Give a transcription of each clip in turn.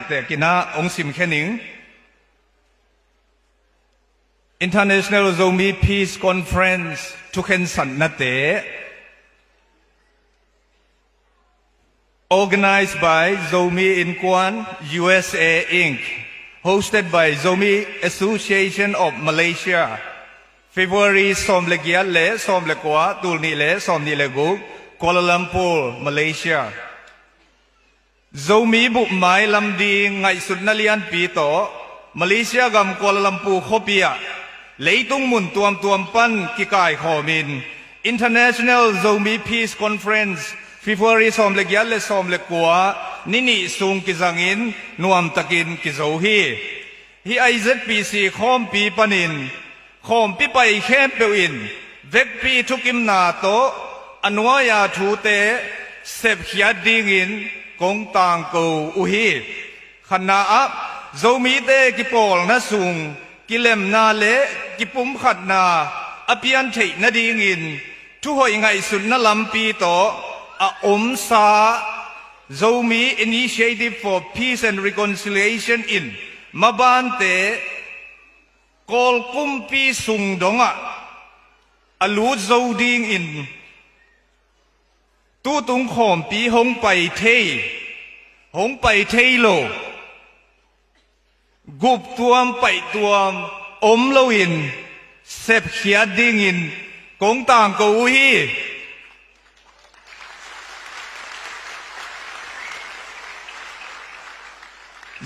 แต่กินะองค์สิมแค่หนิง International Zomi Peace Conference ทุกเห็นสันนัดเต organized by Zomi in Kwan USA Inc. hosted by Zomi Association of Malaysia February som le gia le som le kwa tul ni le som ni le gu Kuala Lumpur Malaysia Zomi bu mai lam di ngai sut na lian pi to Malaysia gam Kuala Lumpur khopia leitung mun tuam pan ki kai khomin International Zomi Peace Conference February som le gia le som le kwa nini sung ki zangin nuam takin ki zo hi IZPC khom pi paninขอมพิไปแค่เปวินเวกปีทุกิมนาโตอนวายาทูเตเสพขยาดิงินกงต่างกูอุฮีขณะอับโจมีเตกิปอลนาสุงกิเลมนาเลกิปุมขัดนาอภิยันเทนาดิงินทุหอยไงสุนนลัมปีโตอมซาโจมี Initiative for Peace and Reconciliation in มาบานเตกอลกุมปีสุงดงอลูโจดิงอินตู้ตุงขอมปีหงไปเทโลกุบตัวมไปตัวมอมโลอินเสพเขียดิงอินกงต่างกูฮี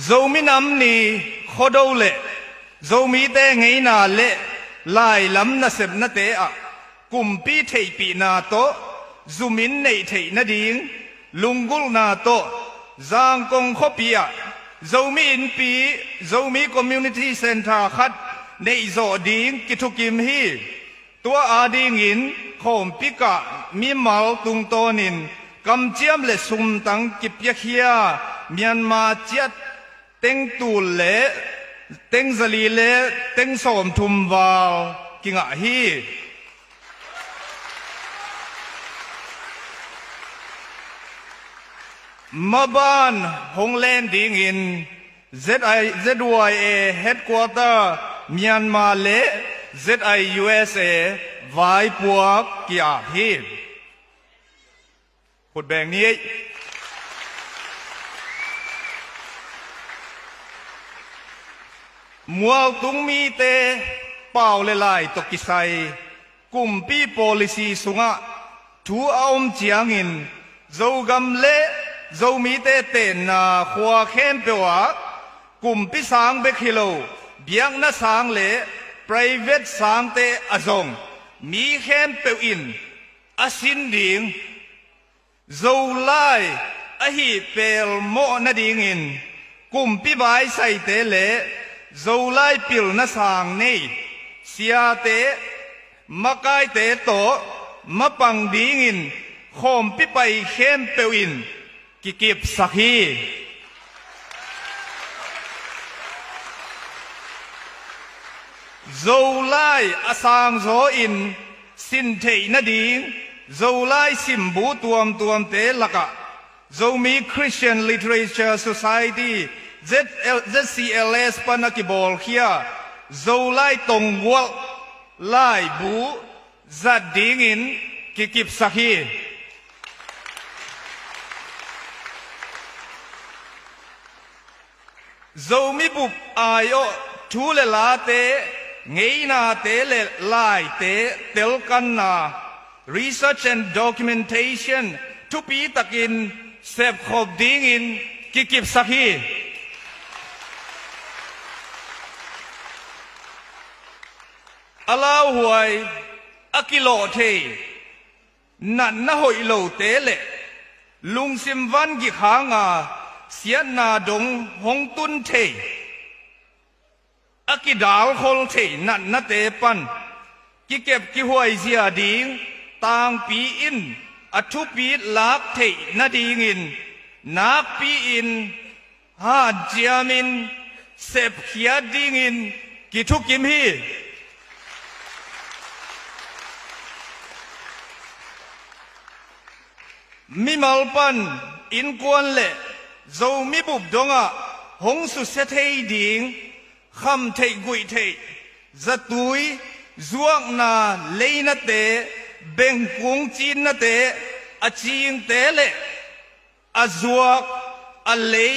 โจมินำนีขอดูเลโจมีเตงไงนาเละลายลำนาเสบนาเตะกุมปีเทปีนาโตจุมินในเทนาดิงลุงกุลนาโตจางกงขปียโจมีอินปีโจมีคอมมูนิตี้เซ็นเตอร์ขัดในโจดิงกิทุกิมฮีตัวอาดิงอินขอมปิกะมีมาลตุงโตนินกำเจียมเลสุมตังกิปยะเคียเมียนมาเจียดเต็งตูเลเต็งสลีเลเต็งสมทุมวาวกิงะฮีมาบ้านฮงเลนดิงอิน ZYA Headquarter เมียนมาเล ZIUSA ไว้พวกกิอาฮีพูดแบ่งนี้มัวตุงมีเตเป่าเลไลตกิไซกุมปีโพลิซีสุงะทูอาอมเจียงอินโจกำเลโจมีเตเตนาขวาเข้มเปวะกุมปีสางเบคิโลเบียงนาสางเล private สางเตอจงมีเข้มเปวอินอาสินดิงโจไลอหิเปลโมนาดิงอินกุมปีบายใส่เตเลโจไลปิลนาสางนี่เสียเตมะกายเตโตมะปังดิงินขอมปิไปเข้มเปวินกิกิบสักฮีโจไลอาสางโจอินสินเทนดิงโจไลสิมบูตวมเตลักะโจมี Christian Literature Society ZCLS ปนักิบอลเฮียโจไลตงวัลไลบูจัดดิงินกิกิบสักฮีโจมีบุบอายโอทูเลลาเตเงยนาเตเลไลเตเตลกันนา research and documentation ทุปีตะกินเสพขบดิงินกิกิบสักฮีอลาวหวยอกิโลเทนันนะหอยโลเตเลลุงซิมวันกิขางาเสียนาดงหงตุนเทอกิดาลโคลเทนันนะเตปันกิเก็บกิหวยเสียดิงตางปีอินอทุปีลากเทนาดิงินนักปีอินฮาเจียมินเสพเขียดิงินกิทุกิมฮีมิมัลปันอินกวนเลโจมีบุบดงะ หงสุเสเทดิงคำเทกุยเทจะตุยจวกนาเลยนาเตเบ่งกุงจีนนาเตอจีงเตเลอจวกอเลย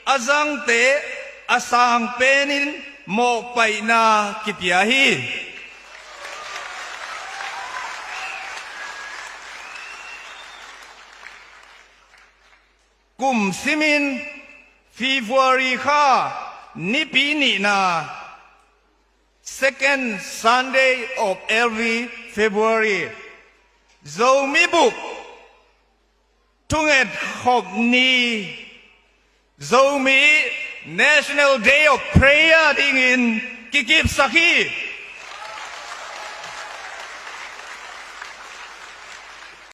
อจังเตอสังเปนินโมไปนากิปยาฮีกุมซิมินFebruary ค่ะนิปีนี้นะ second Sunday of every February เรามีบุกทุกเอ็ดขอบนี้เรามี National Day of Prayer ดิ่งอินกิกิบสักที